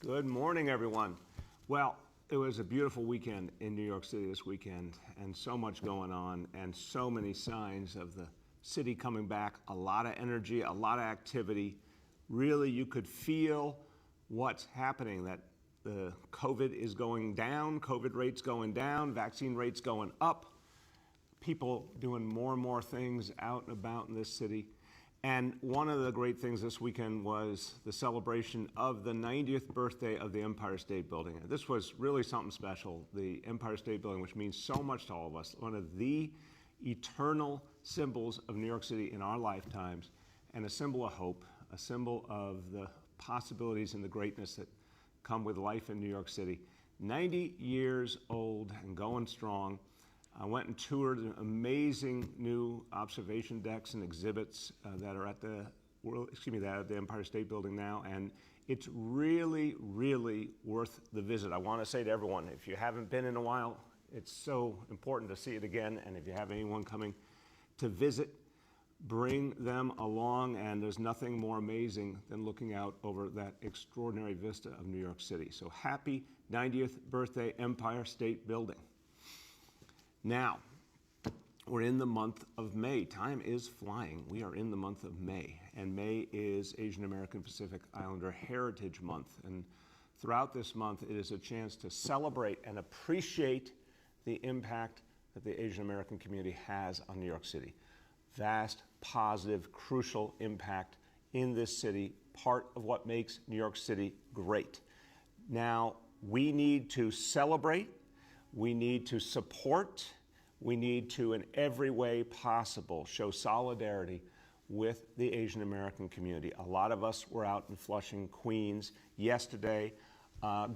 Good morning, everyone. Well, it was a beautiful weekend in New York City this weekend, and so much going on, and so many signs of the city coming back. A lot of energy, a lot of activity. Really, you could feel what's happening, that the COVID is going down, COVID rates going down, vaccine rates going up, people doing more and more things out and about in this city. And one of the great things this weekend was the celebration of the 90th birthday of the Empire State Building. And this was really something special. The Empire State Building, which means so much to all of us, one of the eternal symbols of New York City in our lifetimes, and a symbol of hope, a symbol of the possibilities and the greatness that come with life in New York City. 90 years old and going strong. I went and toured amazing new observation decks and exhibits that are at the Empire State Building now, and it's really, really worth the visit. I want to say to everyone, if you haven't been in a while, it's so important to see it again, and if you have anyone coming to visit, bring them along, and there's nothing more amazing than looking out over that extraordinary vista of New York City. So happy 90th birthday, Empire State Building. Now, we're in the month of May. Time is flying. We are in the month of May, and May is Asian American Pacific Islander Heritage Month. And throughout this month, it is a chance to celebrate and appreciate the impact that the Asian American community has on New York City. Vast, positive, crucial impact in this city, part of what makes New York City great. Now, we need to celebrate. We need to support, we need to, in every way possible, show solidarity with the Asian American community. A lot of us were out in Flushing, Queens yesterday,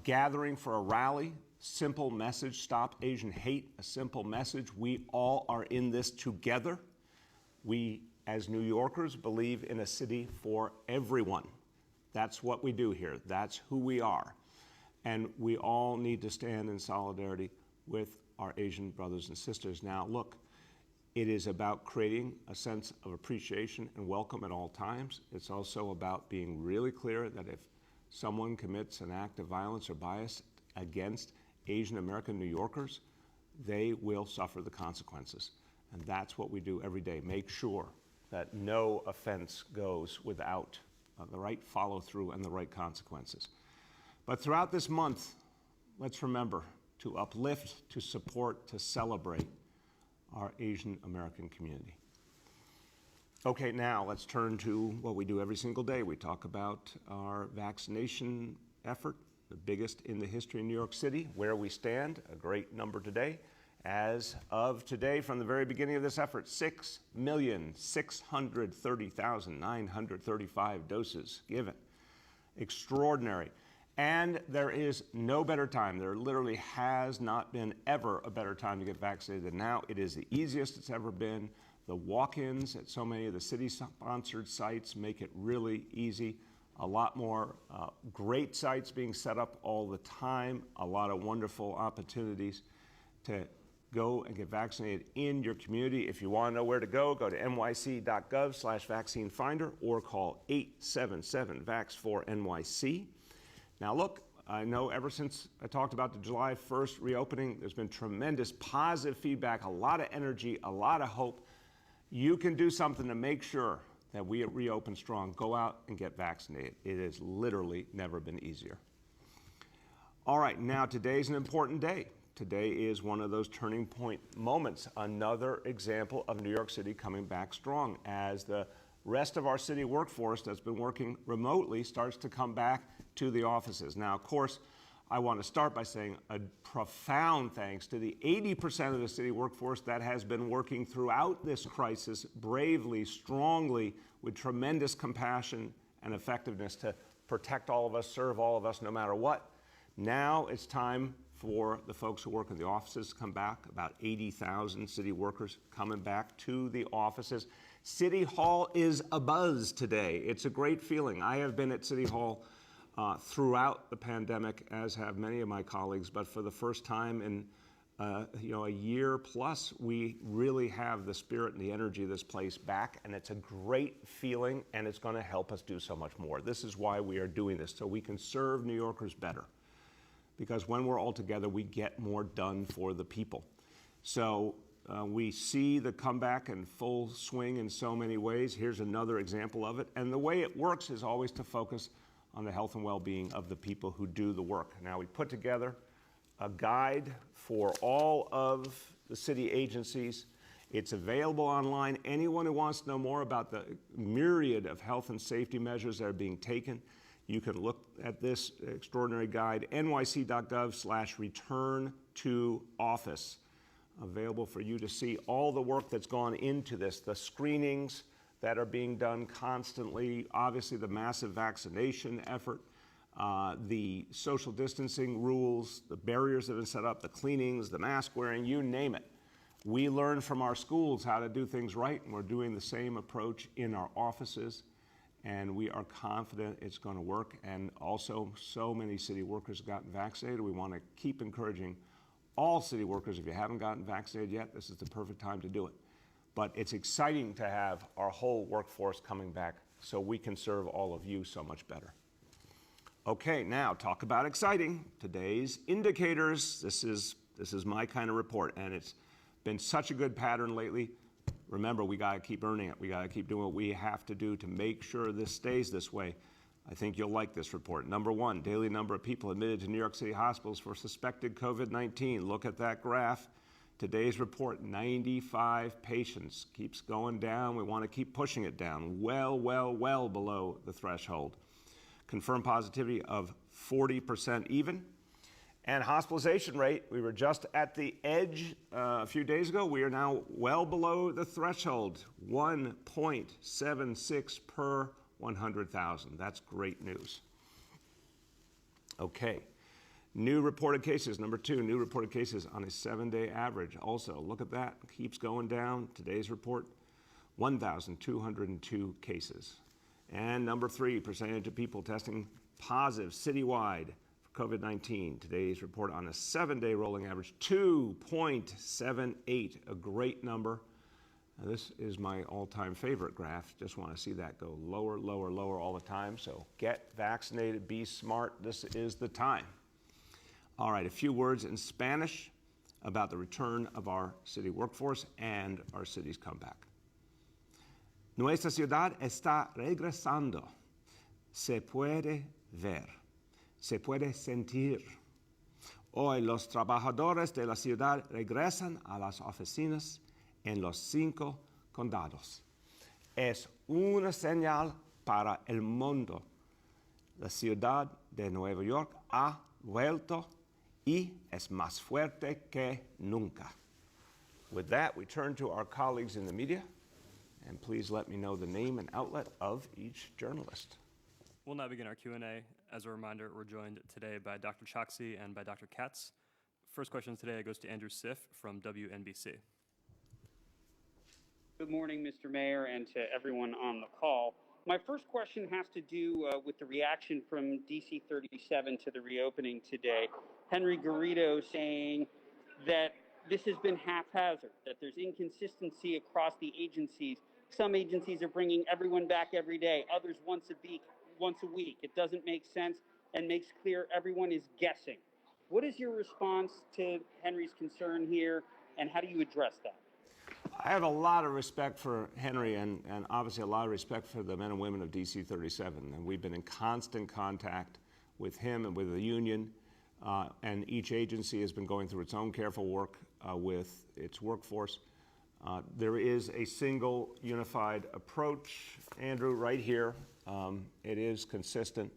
gathering for a rally, simple message, Stop Asian Hate, a simple message. We all are in this together. We, as New Yorkers, believe in a city for everyone. That's what we do here. That's who we are. And we all need to stand in solidarity with our Asian brothers and sisters. Now, look, it is about creating a sense of appreciation and welcome at all times. It's also about being really clear that if someone commits an act of violence or bias against Asian American New Yorkers, they will suffer the consequences. And that's what we do every day. Make sure that no offense goes without the right follow-through and the right consequences. But throughout this month, let's remember to uplift, to support, to celebrate our Asian American community. Okay, now let's turn to what we do every single day. We talk about our vaccination effort, the biggest in the history of New York City, where we stand, a great number today. As of today, from the very beginning of this effort, 6,630,935 doses given. Extraordinary. And there is no better time. There literally has not been ever a better time to get vaccinated than now. It is the easiest it's ever been. The walk-ins at so many of the city-sponsored sites make it really easy. A lot more great sites being set up all the time. A lot of wonderful opportunities to go and get vaccinated in your community. If you want to know where to go to nyc.gov/vaccine finder or call 877-VAX4NYC. Now look, I know ever since I talked about the July 1st reopening, there's been tremendous positive feedback, a lot of energy, a lot of hope. You can do something to make sure that we reopen strong. Go out and get vaccinated. It has literally never been easier. All right, now today's an important day. Today is one of those turning point moments, another example of New York City coming back strong as the rest of our city workforce that's been working remotely starts to come back to the offices. Now, of course, I want to start by saying a profound thanks to the 80% of the city workforce that has been working throughout this crisis bravely, strongly, with tremendous compassion and effectiveness to protect all of us, serve all of us, no matter what. Now it's time for the folks who work in the offices to come back, about 80,000 city workers coming back to the offices. City Hall is abuzz today. It's a great feeling. I have been at City Hall throughout the pandemic, as have many of my colleagues, but for the first time in a year plus, we really have the spirit and the energy of this place back, and it's a great feeling, and it's going to help us do so much more. This is why we are doing this, so we can serve New Yorkers better. Because when we're all together, we get more done for the people. So we see the comeback in full swing in so many ways. Here's another example of it. And the way it works is always to focus on the health and well-being of the people who do the work. Now, we put together a guide for all of the city agencies. It's available online. Anyone who wants to know more about the myriad of health and safety measures that are being taken, you can look at this extraordinary guide, nyc.gov/return to office. Available for you to see all the work that's gone into this, the screenings that are being done constantly, obviously the massive vaccination effort, the social distancing rules, the barriers that have been set up, the cleanings, the mask wearing, you name it. We learn from our schools how to do things right, and we're doing the same approach in our offices, and we are confident it's going to work. And also, so many city workers have gotten vaccinated. We want to keep encouraging all city workers, if you haven't gotten vaccinated yet, this is the perfect time to do it. But it's exciting to have our whole workforce coming back so we can serve all of you so much better. Okay, now talk about exciting. Today's indicators. This is my kind of report, and it's been such a good pattern lately. Remember, we got to keep earning it. We got to keep doing what we have to do to make sure this stays this way. I think you'll like this report. Number one, daily number of people admitted to New York City hospitals for suspected COVID-19. Look at that graph. Today's report, 95 patients. Keeps going down. We want to keep pushing it down. Well below the threshold. Confirmed positivity of 40% even. And hospitalization rate, we were just at the edge a few days ago. We are now well below the threshold, 1.76 per 100,000. That's great news. Okay, new reported cases. Number two, new reported cases on a 7-day average. Also, look at that, keeps going down. Today's report, 1,202 cases. And number three, percentage of people testing positive citywide for COVID-19. Today's report on a 7-day rolling average, 2.78, a great number. Now, this is my all-time favorite graph. Just want to see that go lower, lower, lower all the time. So get vaccinated, be smart. This is the time. All right, a few words in Spanish about the return of our city workforce and our city's comeback. Nuestra ciudad está regresando. Se puede ver, se puede sentir. Hoy los trabajadores de la ciudad regresan a las oficinas en los 5 condados. Es una señal para el mundo. La ciudad de Nueva York ha vuelto y es más fuerte que nunca. With that, we turn to our colleagues in the media, and please let me know the name and outlet of each journalist. We'll now begin our Q&A. As a reminder, we're joined today by Dr. Choksi and by Dr. Katz. First question today goes to Andrew Siff from WNBC. Good morning, Mr. Mayor, and to everyone on the call. My first question has to do with the reaction from DC 37 to the reopening today. Henry Garrido saying that this has been haphazard, that there's inconsistency across the agencies. Some agencies are bringing everyone back every day, others once a week. It doesn't make sense and makes clear everyone is guessing. What is your response to Henry's concern here, and how do you address that? I have a lot of respect for Henry and obviously a lot of respect for the men and women of DC 37. And we've been in constant contact with him and with the union. And each agency has been going through its own careful work with its workforce. There is a single unified approach, Andrew, right here. It is consistent.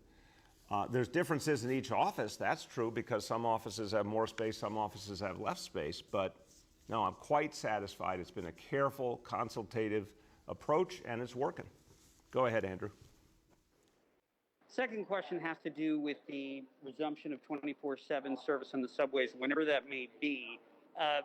There's differences in each office, that's true, because some offices have more space, some offices have less space, but no, I'm quite satisfied. It's been a careful, consultative approach, and it's working. Go ahead, Andrew. Second question has to do with the resumption of 24/7 service on the subways, whenever that may be.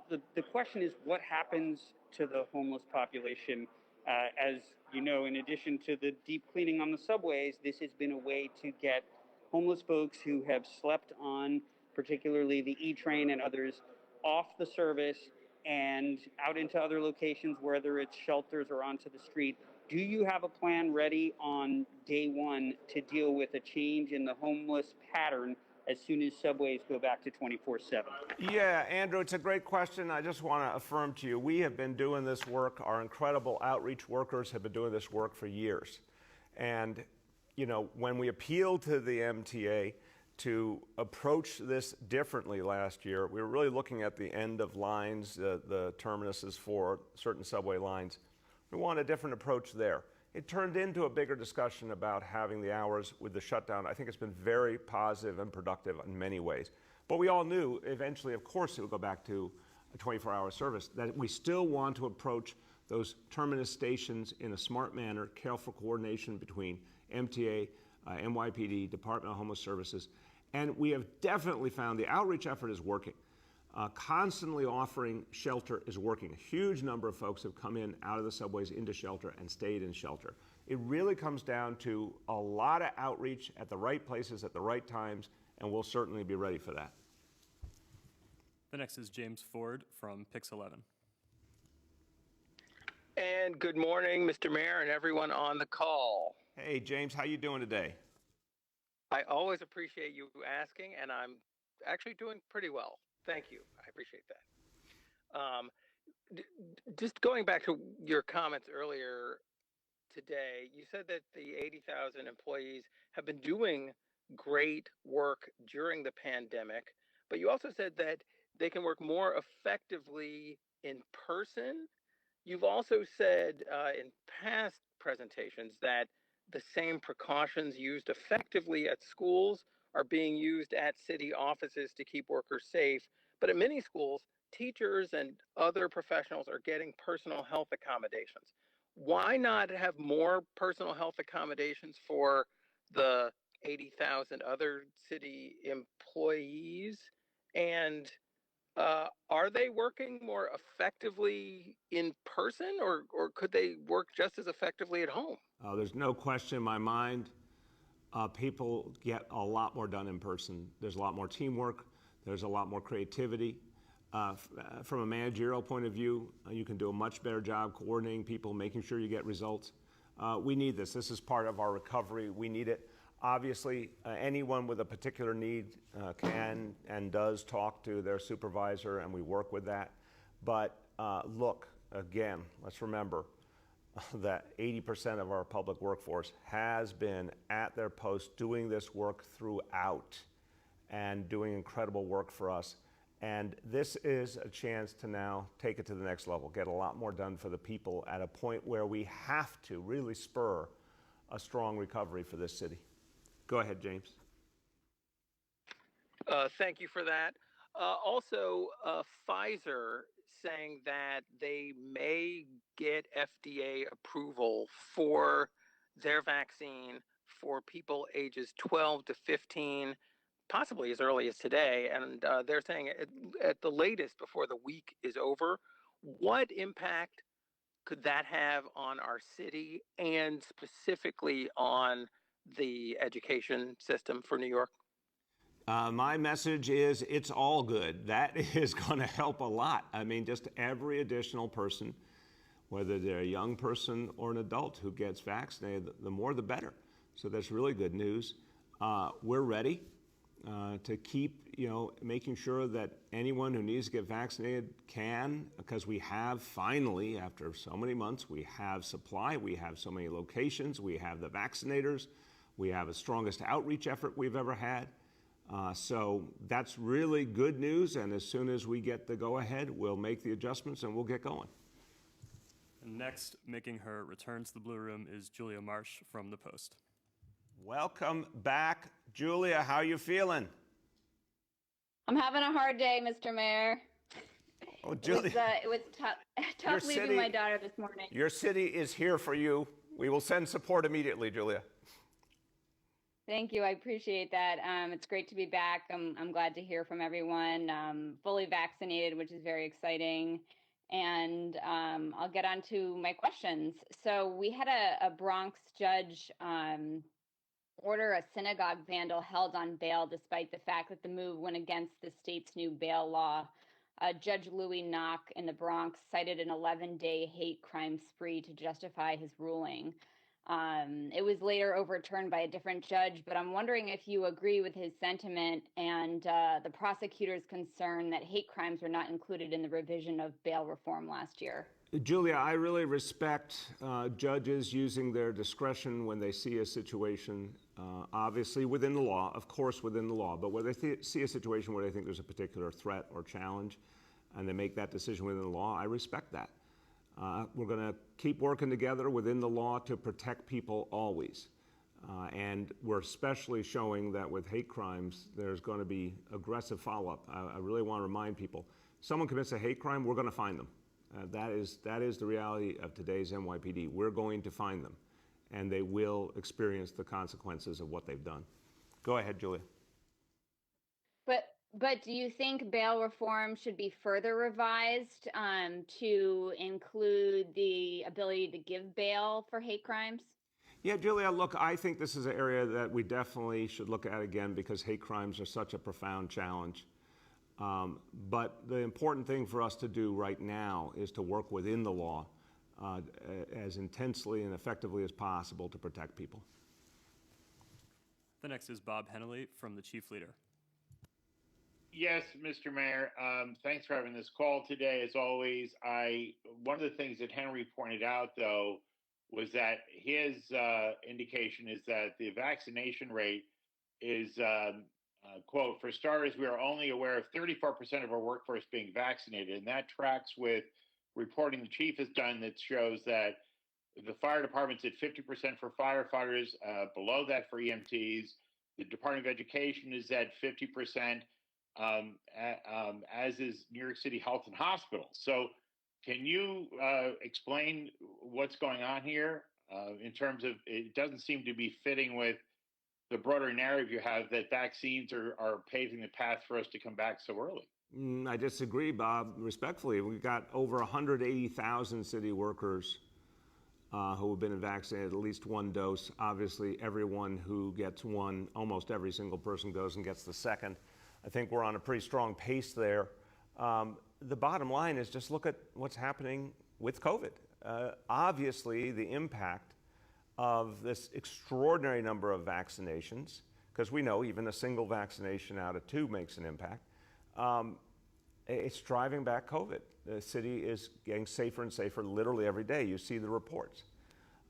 The question is, what happens to the homeless population? As you know, in addition to the deep cleaning on the subways, this has been a way to get homeless folks who have slept on, particularly the E-train and others, off the service and out into other locations, whether it's shelters or onto the street. Do you have a plan ready on day one to deal with a change in the homeless pattern as soon as subways go back to 24/7? Yeah, Andrew, it's a great question. I just want to affirm to you, we have been doing this work. Our incredible outreach workers have been doing this work for years. And, you know, when we appealed to the MTA to approach this differently last year, we were really looking at the end of lines, the terminuses for certain subway lines. We want a different approach there. It turned into a bigger discussion about having the hours with the shutdown. I think it's been very positive and productive in many ways. But we all knew eventually, of course, it would go back to a 24-hour service, that we still want to approach those terminus stations in a smart manner, careful coordination between MTA, NYPD, Department of Homeless Services. And we have definitely found the outreach effort is working. Constantly offering shelter is working. A huge number of folks have come in out of the subways into shelter and stayed in shelter. It really comes down to a lot of outreach at the right places at the right times, and we'll certainly be ready for that. The next is James Ford from Pix 11. And good morning, Mr. Mayor and everyone on the call. Hey, James, how you doing today? I always appreciate you asking, and I'm actually doing pretty well. Thank you. I appreciate that. Just going back to your comments earlier today, you said that the 80,000 employees have been doing great work during the pandemic, but you also said that they can work more effectively in person. You've also said in past presentations that the same precautions used effectively at schools are being used at city offices to keep workers safe. But at many schools, teachers and other professionals are getting personal health accommodations. Why not have more personal health accommodations for the 80,000 other city employees? And are they working more effectively in person, or could they work just as effectively at home? There's no question in my mind. People get a lot more done in person. There's a lot more teamwork. There's a lot more creativity. From a managerial point of view, you can do a much better job coordinating people, making sure you get results. We need this. This is part of our recovery. We need it. Obviously, anyone with a particular need can and does talk to their supervisor, and we work with that. But look, again, let's remember that 80% of our public workforce has been at their post doing this work throughout and doing incredible work for us. And this is a chance to now take it to the next level, get a lot more done for the people at a point where we have to really spur a strong recovery for this city. Go ahead, James. Thank you for that. Also, Pfizer saying that they may get FDA approval for their vaccine for people ages 12 to 15, possibly as early as today. And they're saying at the latest before the week is over. What impact could that have on our city and specifically on the education system for New York? My message is it's all good. That is going to help a lot. I mean, just every additional person, whether they're a young person or an adult who gets vaccinated, the more the better. So that's really good news. We're ready to keep, making sure that anyone who needs to get vaccinated can, because we have finally, after so many months, we have supply, we have so many locations, we have the vaccinators, we have the strongest outreach effort we've ever had. So that's really good news, and as soon as we get the go-ahead, we'll make the adjustments and we'll get going. And next, making her return to the Blue Room is Julia Marsh from The Post. Welcome back, Julia. How you feeling? I'm having a hard day, Mr. Mayor. Oh, Julia. It was tough leaving my daughter this morning. Your city is here for you. We will send support immediately, Julia. Thank you. I appreciate that. It's great to be back. I'm glad to hear from everyone. Fully vaccinated, which is very exciting. And I'll get on to my questions. So we had a Bronx judge order a synagogue vandal held on bail despite the fact that the move went against the state's new bail law. Judge Louis Knock in the Bronx cited an 11-day hate crime spree to justify his ruling. It was later overturned by a different judge, but I'm wondering if you agree with his sentiment and the prosecutor's concern that hate crimes were not included in the revision of bail reform last year. Julia, I really respect judges using their discretion when they see a situation, obviously within the law, of course within the law, but when they see a situation where they think there's a particular threat or challenge and they make that decision within the law, I respect that. We're going to keep working together within the law to protect people always. And we're especially showing that with hate crimes, there's going to be aggressive follow-up. I really want to remind people, someone commits a hate crime, we're going to find them. That is the reality of today's NYPD. We're going to find them, and they will experience the consequences of what they've done. Go ahead, Julia. But do you think bail reform should be further revised to include the ability to give bail for hate crimes? Yeah, Julia, look, I think this is an area that we definitely should look at again because hate crimes are such a profound challenge. But the important thing for us to do right now is to work within the law as intensely and effectively as possible to protect people. The next is Bob Henley from the Chief Leader. Yes, Mr. Mayor. Thanks for having this call today. As always, one of the things that Henry pointed out, though, was that his indication is that the vaccination rate is, quote, "For starters, we are only aware of 34% of our workforce being vaccinated," and that tracks with reporting the chief has done that shows that the fire department's at 50% for firefighters, below that for EMTs. The Department of Education is at 50%. As is New York City Health and Hospitals. So can you explain what's going on here in terms of, it doesn't seem to be fitting with the broader narrative you have that vaccines are paving the path for us to come back so early? I disagree, Bob, respectfully. We've got over 180,000 city workers who have been vaccinated at least one dose. Obviously, everyone who gets one, almost every single person goes and gets the second. I think we're on a pretty strong pace there. The bottom line is just look at what's happening with COVID. Obviously, the impact of this extraordinary number of vaccinations, because we know even a single vaccination out of 2 makes an impact, it's driving back COVID. The city is getting safer and safer literally every day. You see the reports.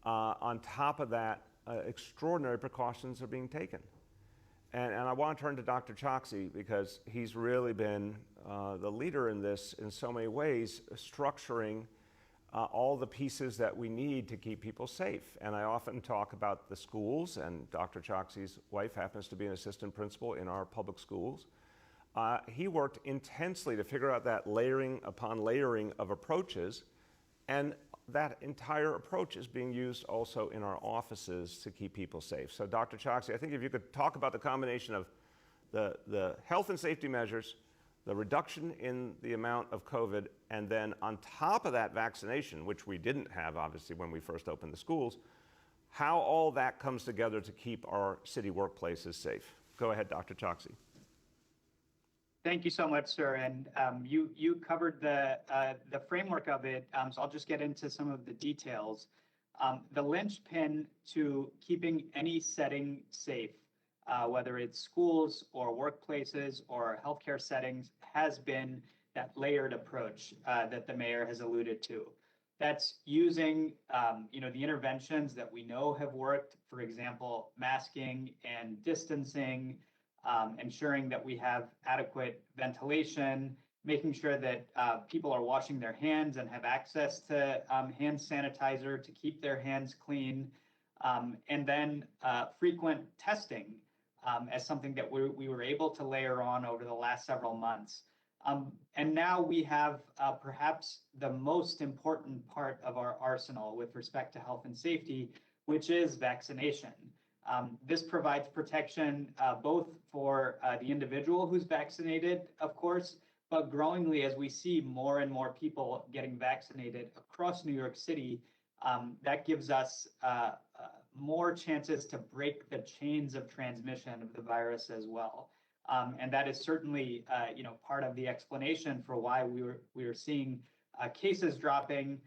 On top of that, extraordinary precautions are being taken. And I want to turn to Dr. Choksi because he's really been the leader in this in so many ways, structuring all the pieces that we need to keep people safe. And I often talk about the schools, and Dr. Choksi's wife happens to be an assistant principal in our public schools. He worked intensely to figure out that layering upon layering of approaches, and that entire approach is being used also in our offices to keep people safe. So Dr. Choksi, I think if you could talk about the combination of the health and safety measures, the reduction in the amount of COVID, and then on top of that vaccination, which we didn't have obviously when we first opened the schools, how all that comes together to keep our city workplaces safe. Go ahead, Dr. Choksi. Thank you so much, sir. And you covered the framework of it, so I'll just get into some of the details. The linchpin to keeping any setting safe, whether it's schools or workplaces or healthcare settings, has been that layered approach that the mayor has alluded to. That's using the interventions that we know have worked, for example, masking and distancing, ensuring that we have adequate ventilation, making sure that people are washing their hands and have access to hand sanitizer to keep their hands clean, and then frequent testing as something that we were able to layer on over the last several months. And now we have perhaps the most important part of our arsenal with respect to health and safety, which is vaccination. This provides protection both for the individual who's vaccinated, of course, but growingly as we see more and more people getting vaccinated across New York City, that gives us more chances to break the chains of transmission of the virus as well. And that is certainly, part of the explanation for why we are seeing cases dropping,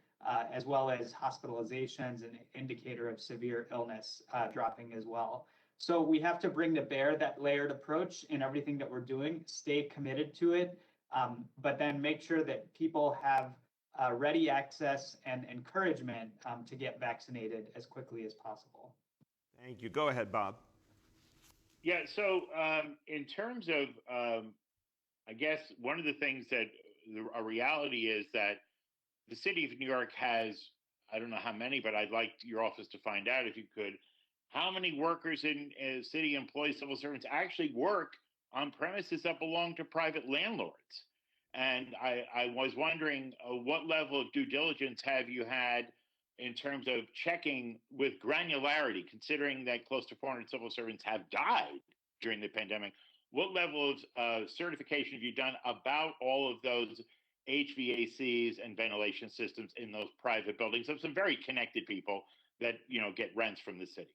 as well as hospitalizations, an indicator of severe illness dropping as well. So we have to bring to bear that layered approach in everything that we're doing, stay committed to it, but then make sure that people have ready access and encouragement to get vaccinated as quickly as possible. Thank you. Go ahead, Bob. Yeah, so in terms of, I guess one of the things that a reality is that the city of New York has, I don't know how many, but I'd like your office to find out if you could, how many workers in city employees, civil servants actually work on premises that belong to private landlords. And I was wondering what level of due diligence have you had in terms of checking with granularity, considering that close to 400 civil servants have died during the pandemic? What level of certification have you done about all of those HVACs and ventilation systems in those private buildings of some very connected people that get rents from the city?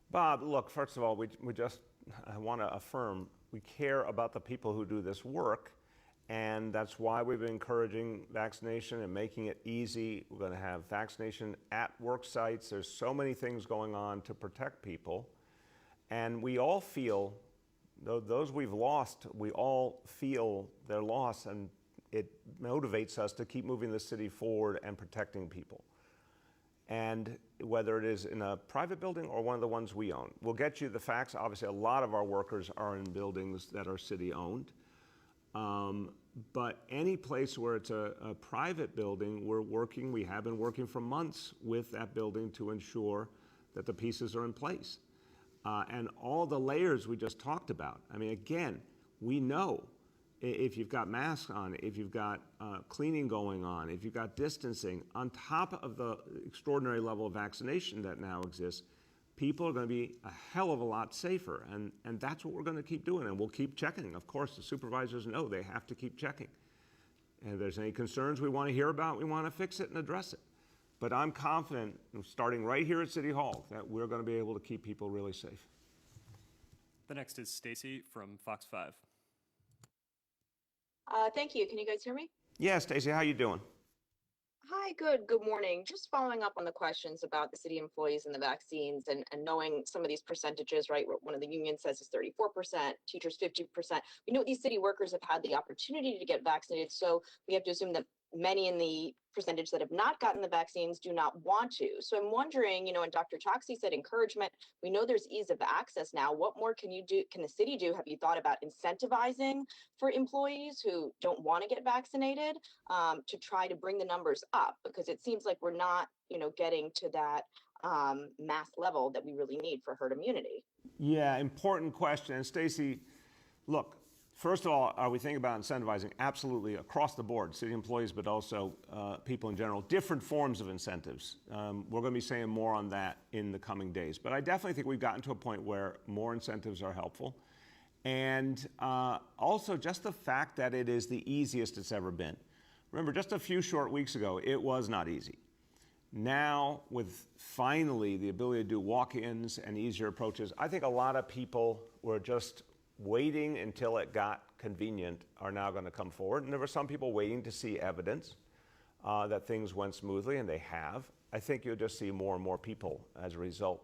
Bob, look, first of all, we just want to affirm we care about the people who do this work, and that's why we've been encouraging vaccination and making it easy. We're going to have vaccination at work sites. There's so many things going on to protect people, and we all feel, those we've lost, we all feel their loss, and it motivates us to keep moving the city forward and protecting people. And whether it is in a private building or one of the ones we own. We'll get you the facts. Obviously, a lot of our workers are in buildings that are city-owned. But any place where it's a private building, we have been working for months with that building to ensure that the pieces are in place. And all the layers we just talked about. I mean, again, we know if you've got masks on, if you've got cleaning going on, if you've got distancing, on top of the extraordinary level of vaccination that now exists, people are going to be a hell of a lot safer. And that's what we're going to keep doing. And we'll keep checking. Of course, the supervisors know they have to keep checking. And if there's any concerns we want to hear about, we want to fix it and address it. But I'm confident, starting right here at City Hall, that we're going to be able to keep people really safe. The next is Stacey from Fox 5. Thank you. Can you guys hear me? Yeah, Stacey, how you doing? Hi, good. Good morning. Just following up on the questions about the city employees and the vaccines and knowing some of these percentages, right? One of the unions says is 34%, teachers 50%. We know these city workers have had the opportunity to get vaccinated, so we have to assume that many in the percentage that have not gotten the vaccines do not want to. So I'm wondering, and Dr. Choksi said encouragement. We know there's ease of access now. What more can you do? Can the city do? Have you thought about incentivizing for employees who don't want to get vaccinated to try to bring the numbers up? Because it seems like we're not, getting to that mass level that we really need for herd immunity. Yeah, important question. And Stacey, look, first of all, are we thinking about incentivizing? Absolutely, across the board, city employees, but also people in general, different forms of incentives. We're going to be saying more on that in the coming days. But I definitely think we've gotten to a point where more incentives are helpful. And also just the fact that it is the easiest it's ever been. Remember, just a few short weeks ago, it was not easy. Now, with finally the ability to do walk-ins and easier approaches, I think a lot of people were just waiting until it got convenient are now going to come forward. And there were some people waiting to see evidence that things went smoothly, and they have. I think you'll just see more and more people as a result.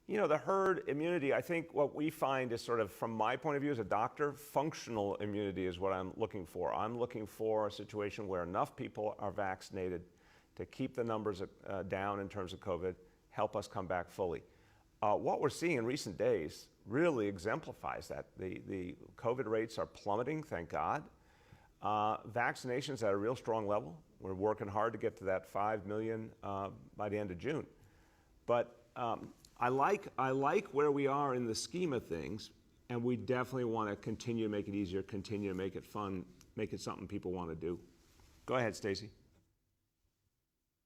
The herd immunity, I think what we find is sort of, from my point of view as a doctor, functional immunity is what I'm looking for. I'm looking for a situation where enough people are vaccinated to keep the numbers down in terms of COVID, help us come back fully. What we're seeing in recent days really exemplifies that. The COVID rates are plummeting, thank God. Vaccinations at a real strong level. We're working hard to get to that 5 million by the end of June. But I like where we are in the scheme of things, and we definitely want to continue to make it easier, continue to make it fun, make it something people want to do. Go ahead, Stacey.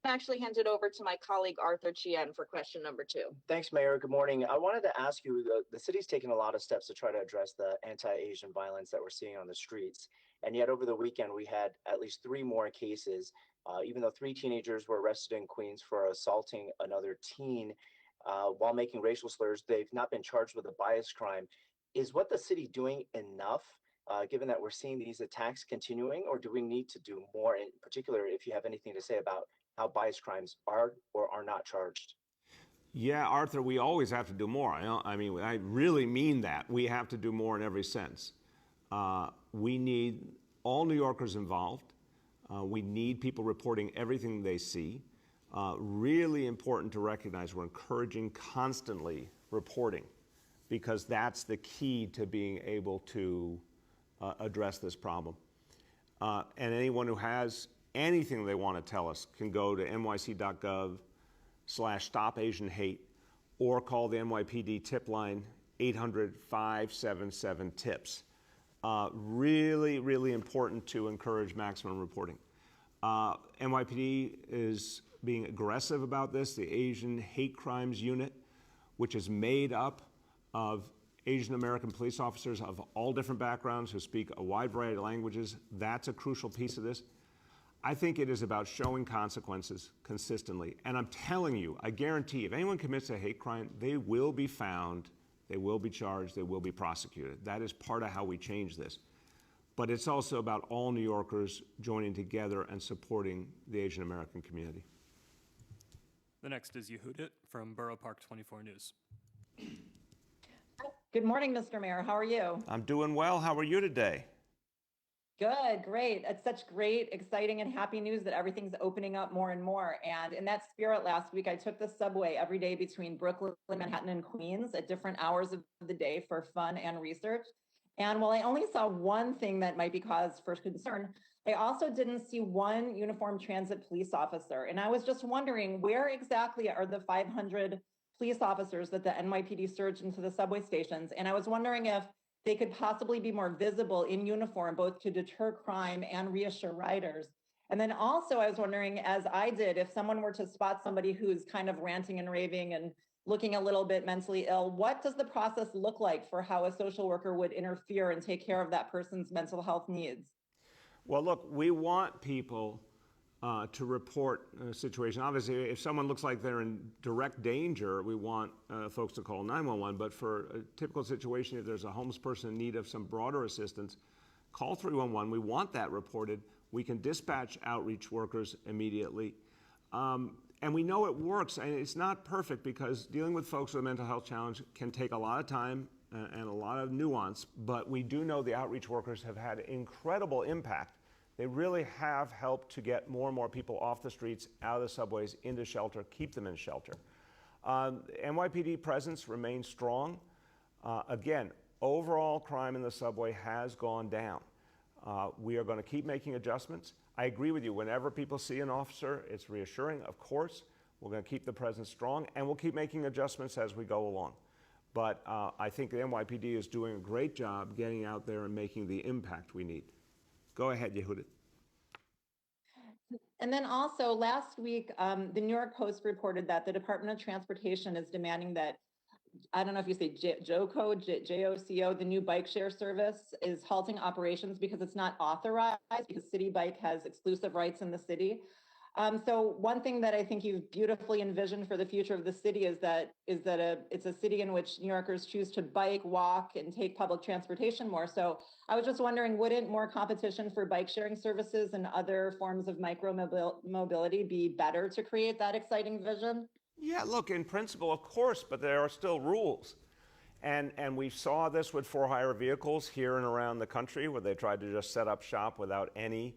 Actually hand it over to my colleague Arthur Chien for question number 2. Thanks, Mayor. Good morning. I wanted to ask you, the city's taken a lot of steps to try to address the anti-Asian violence that we're seeing on the streets. And yet over the weekend, we had at least 3 more cases, even though 3 teenagers were arrested in Queens for assaulting another teen while making racial slurs. They've not been charged with a bias crime. is what the city doing enough, given that we're seeing these attacks continuing, or do we need to do more? In particular, if you have anything to say about how bias crimes are or are not charged. Yeah, Arthur, we always have to do more. I mean, I really mean that. We have to do more in every sense. We need all New Yorkers involved. We need people reporting everything they see. Really important to recognize we're encouraging constantly reporting, because that's the key to being able to address this problem. And anyone who has anything they want to tell us can go to nyc.gov/stopasianhate or call the NYPD tip line 800-577-TIPS. Really, really important to encourage maximum reporting. NYPD is being aggressive about this. The Asian Hate Crimes Unit, which is made up of Asian American police officers of all different backgrounds who speak a wide variety of languages, that's a crucial piece of this. I think it is about showing consequences consistently. And I'm telling you, I guarantee, if anyone commits a hate crime, they will be found, they will be charged, they will be prosecuted. That is part of how we change this. But it's also about all New Yorkers joining together and supporting the Asian American community. The next is Yehudit from Borough Park 24 News. Good morning, Mr. Mayor. How are you? I'm doing well. How are you today? Good, great. It's such great, exciting, and happy news that everything's opening up more and more. And in that spirit, last week, I took the subway every day between Brooklyn, Manhattan, and Queens at different hours of the day for fun and research. And while I only saw one thing that might be cause for concern, I also didn't see one uniformed transit police officer. And I was just wondering, where exactly are the 500 police officers that the NYPD surged into the subway stations? And I was wondering if they could possibly be more visible in uniform, both to deter crime and reassure riders. And then also I was wondering, as I did, if someone were to spot somebody who's kind of ranting and raving and looking a little bit mentally ill, what does the process look like for how a social worker would interfere and take care of that person's mental health needs? Well, look, we want people to report a situation. Obviously, if someone looks like they're in direct danger, we want folks to call 911. But for a typical situation, if there's a homeless person in need of some broader assistance, call 311. We want that reported. We can dispatch outreach workers immediately. And we know it works. And it's not perfect, because dealing with folks with a mental health challenge can take a lot of time and a lot of nuance. But we do know the outreach workers have had incredible impact. They really have helped to get more and more people off the streets, out of the subways, into shelter, keep them in shelter. NYPD presence remains strong. Again, overall crime in the subway has gone down. We are going to keep making adjustments. I agree with you. Whenever people see an officer, it's reassuring, of course. We're going to keep the presence strong, and we'll keep making adjustments as we go along. But I think the NYPD is doing a great job getting out there and making the impact we need. Go ahead, Yehudit. And then also last week, the New York Post reported that the Department of Transportation is demanding that, I don't know if you say JOCO, J-O-C-O, the new bike share service is halting operations because it's not authorized, because City Bike has exclusive rights in the city. So one thing that I think you've beautifully envisioned for the future of the city is that it's a city in which New Yorkers choose to bike, walk, and take public transportation more. So I was just wondering, wouldn't more competition for bike sharing services and other forms of micro mobility be better to create that exciting vision? Yeah, look, in principle, of course, but there are still rules. And we saw this with for-hire vehicles here and around the country, where they tried to just set up shop without any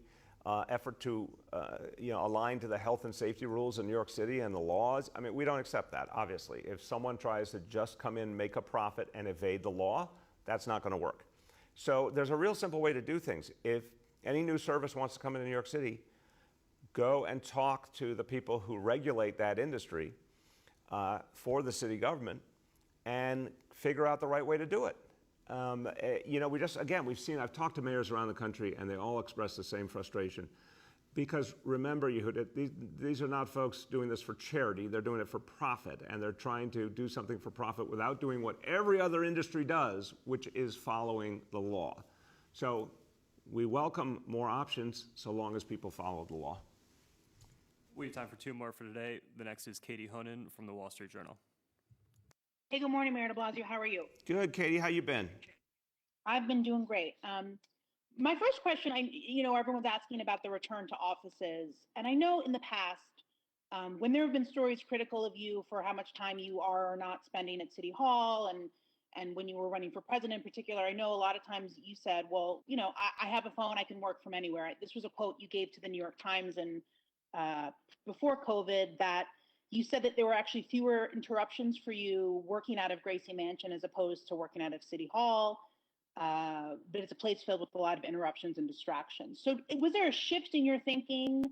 effort to align to the health and safety rules in New York City and the laws. I mean, we don't accept that, obviously. If someone tries to just come in, make a profit, and evade the law, that's not going to work. So there's a real simple way to do things. If any new service wants to come into New York City, go and talk to the people who regulate that industry for the city government and figure out the right way to do it. I've talked to mayors around the country, and they all express the same frustration. Because remember, Yehudit, these are not folks doing this for charity. They're doing it for profit, and they're trying to do something for profit without doing what every other industry does, which is following the law. So we welcome more options so long as people follow the law. We have time for two more for today. The next is Katie Honan from the Wall Street Journal. Hey, good morning, Mayor de Blasio. How are you? Good, Katie. How you been? I've been doing great. My first question, everyone's asking about the return to offices. And I know in the past, when there have been stories critical of you for how much time you are or not spending at City Hall and when you were running for president in particular, I know a lot of times you said, well, I have a phone, I can work from anywhere. This was a quote you gave to the New York Times and before COVID that you said that there were actually fewer interruptions for you working out of Gracie Mansion as opposed to working out of City Hall. But it's a place filled with a lot of interruptions and distractions. So was there a shift in your thinking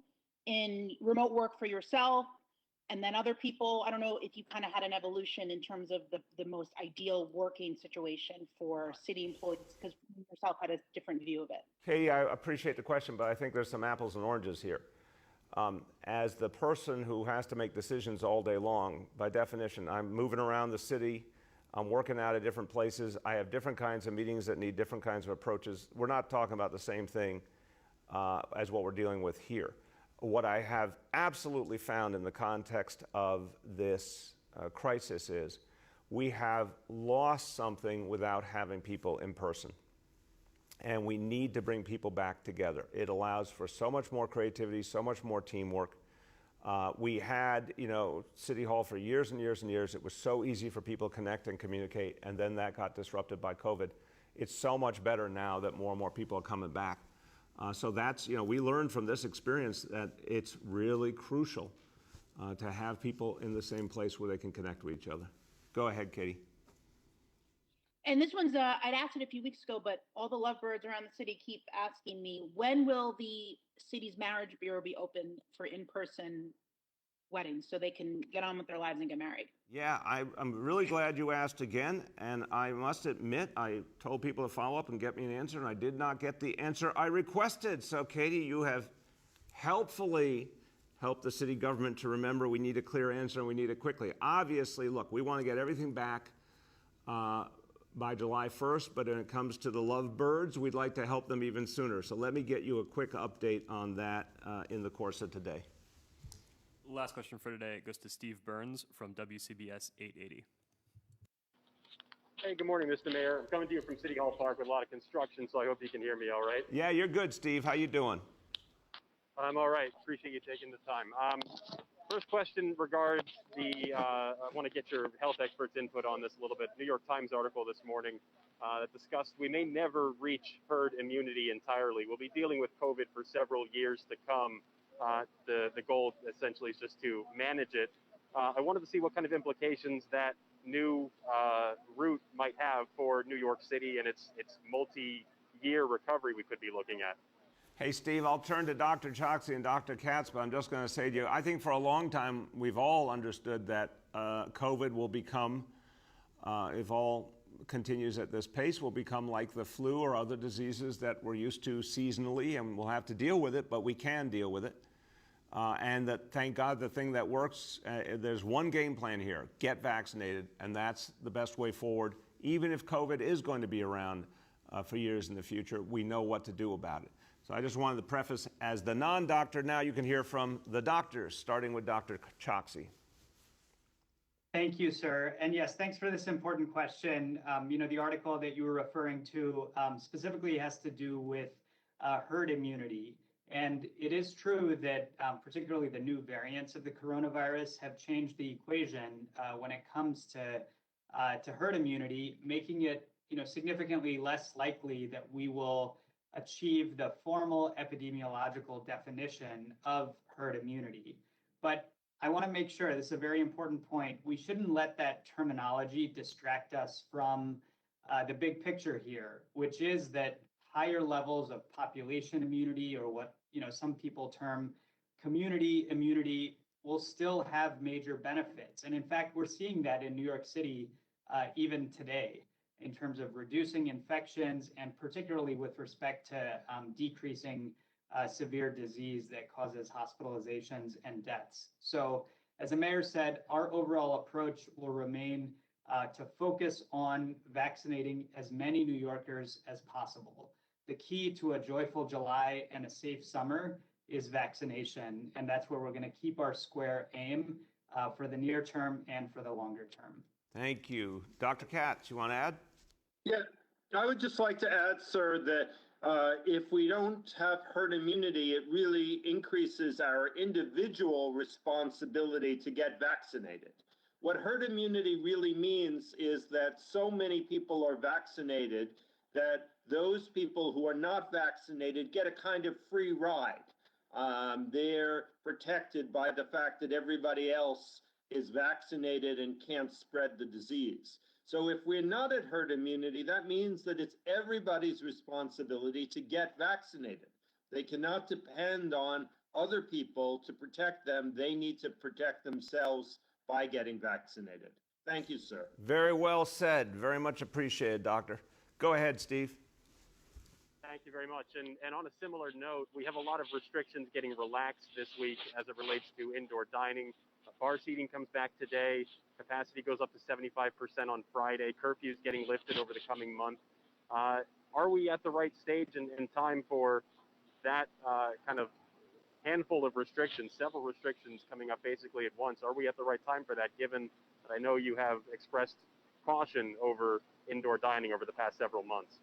in remote work for yourself and then other people? I don't know if you kind of had an evolution in terms of the most ideal working situation for city employees, because you yourself had a different view of it. Katie, I appreciate the question, but I think there's some apples and oranges here. As the person who has to make decisions all day long, by definition, I'm moving around the city, I'm working out at different places, I have different kinds of meetings that need different kinds of approaches. We're not talking about the same thing as what we're dealing with here. What I have absolutely found in the context of this crisis is we have lost something without having people in person. And we need to bring people back together. It allows for so much more creativity, so much more teamwork. We had, City Hall for years and years and years. It was so easy for people to connect and communicate, and then that got disrupted by COVID. It's so much better now that more and more people are coming back. So that's, we learned from this experience that it's really crucial to have people in the same place where they can connect with each other. Go ahead, Katie. And this one's, I'd asked it a few weeks ago, but all the lovebirds around the city keep asking me, when will the city's marriage bureau be open for in-person weddings so they can get on with their lives and get married? Yeah, I'm really glad you asked again, and I must admit, I told people to follow up and get me an answer, and I did not get the answer I requested. So, Katie, you have helpfully helped the city government to remember we need a clear answer and we need it quickly. Obviously, look, we want to get everything back by July 1st, but when it comes to the lovebirds, we'd like to help them even sooner. So let me get you a quick update on that in the course of today. Last question for today goes to Steve Burns from WCBS 880. Hey, good morning, Mr. Mayor. I'm coming to you from City Hall Park with a lot of construction, so I hope you can hear me all right. Yeah, you're good, Steve. How you doing? I'm all right. Appreciate you taking the time. First question regards I want to get your health experts' input on this a little bit. New York Times article this morning that discussed we may never reach herd immunity entirely. We'll be dealing with COVID for several years to come. The goal essentially is just to manage it. I wanted to see what kind of implications that new route might have for New York City and its multi-year recovery we could be looking at. Hey, Steve, I'll turn to Dr. Choksi and Dr. Katz, but I'm just going to say to you, I think for a long time we've all understood that COVID will become, if all continues at this pace, will become like the flu or other diseases that we're used to seasonally, and we'll have to deal with it, but we can deal with it. And that, thank God, the thing that works, there's one game plan here: get vaccinated, and that's the best way forward. Even if COVID is going to be around for years in the future, we know what to do about it. So I just wanted to preface, as the non-doctor, now you can hear from the doctors, starting with Dr. Choksi. Thank you, sir. And yes, thanks for this important question. The article that you were referring to specifically has to do with herd immunity. And it is true that particularly the new variants of the coronavirus have changed the equation when it comes to herd immunity, making it significantly less likely that we will achieve the formal epidemiological definition of herd immunity. But I want to make sure, this is a very important point, we shouldn't let that terminology distract us from the big picture here, which is that higher levels of population immunity, or what some people term community immunity, will still have major benefits. And in fact, we're seeing that in New York City even today, in terms of reducing infections and particularly with respect to decreasing severe disease that causes hospitalizations and deaths. So as the mayor said, our overall approach will remain to focus on vaccinating as many New Yorkers as possible. The key to a joyful July and a safe summer is vaccination, and that's where we're going to keep our square aim for the near term and for the longer term. Thank you. Dr. Katz, you want to add? Yeah, I would just like to add, sir, that if we don't have herd immunity, it really increases our individual responsibility to get vaccinated. What herd immunity really means is that so many people are vaccinated that those people who are not vaccinated get a kind of free ride. They're protected by the fact that everybody else is vaccinated and can't spread the disease. So if we're not at herd immunity, that means that it's everybody's responsibility to get vaccinated. They cannot depend on other people to protect them. They need to protect themselves by getting vaccinated. Thank you, sir. Very well said. Very much appreciated, Doctor. Go ahead, Steve. Thank you very much. And on a similar note, we have a lot of restrictions getting relaxed this week as it relates to indoor dining. Bar seating comes back today. Capacity goes up to 75% on Friday. Curfew's getting lifted over the coming month. Are we at the right stage in time for that kind of handful of restrictions, several restrictions coming up basically at once? Are we at the right time for that, given that I know you have expressed caution over indoor dining over the past several months?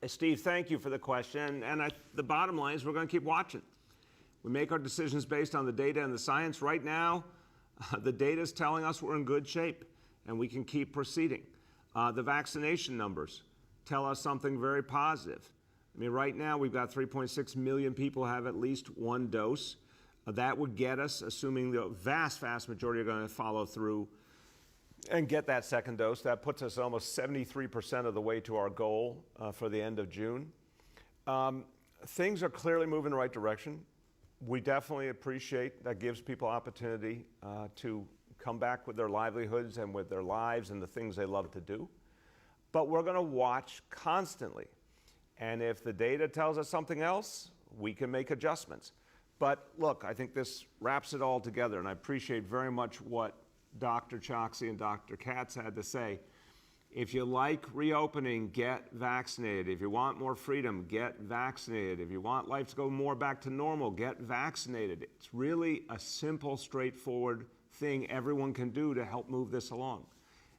Steve, thank you for the question. And the bottom line is we're going to keep watching. We make our decisions based on the data and the science. Right now, the data is telling us we're in good shape and we can keep proceeding. The vaccination numbers tell us something very positive. I mean, right now we've got 3.6 million people have at least one dose. That would get us, assuming the vast majority are going to follow through and get that second dose. That puts us almost 73% of the way to our goal for the end of June. Things are clearly moving in the right direction. We definitely appreciate that gives people opportunity to come back with their livelihoods and with their lives and the things they love to do. But we're going to watch constantly. And if the data tells us something else, we can make adjustments. But look, I think this wraps it all together, and I appreciate very much what Dr. Choksi and Dr. Katz had to say. If you like reopening, get vaccinated. If you want more freedom, get vaccinated. If you want life to go more back to normal, get vaccinated. It's really a simple, straightforward thing everyone can do to help move this along.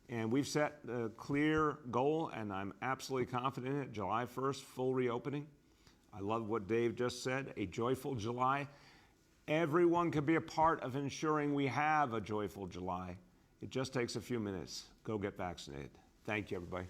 And we've set a clear goal, and I'm absolutely confident in it. July 1st, full reopening. I love what Dave just said, a joyful July. Everyone can be a part of ensuring we have a joyful July. It just takes a few minutes. Go get vaccinated. Thank you, everybody.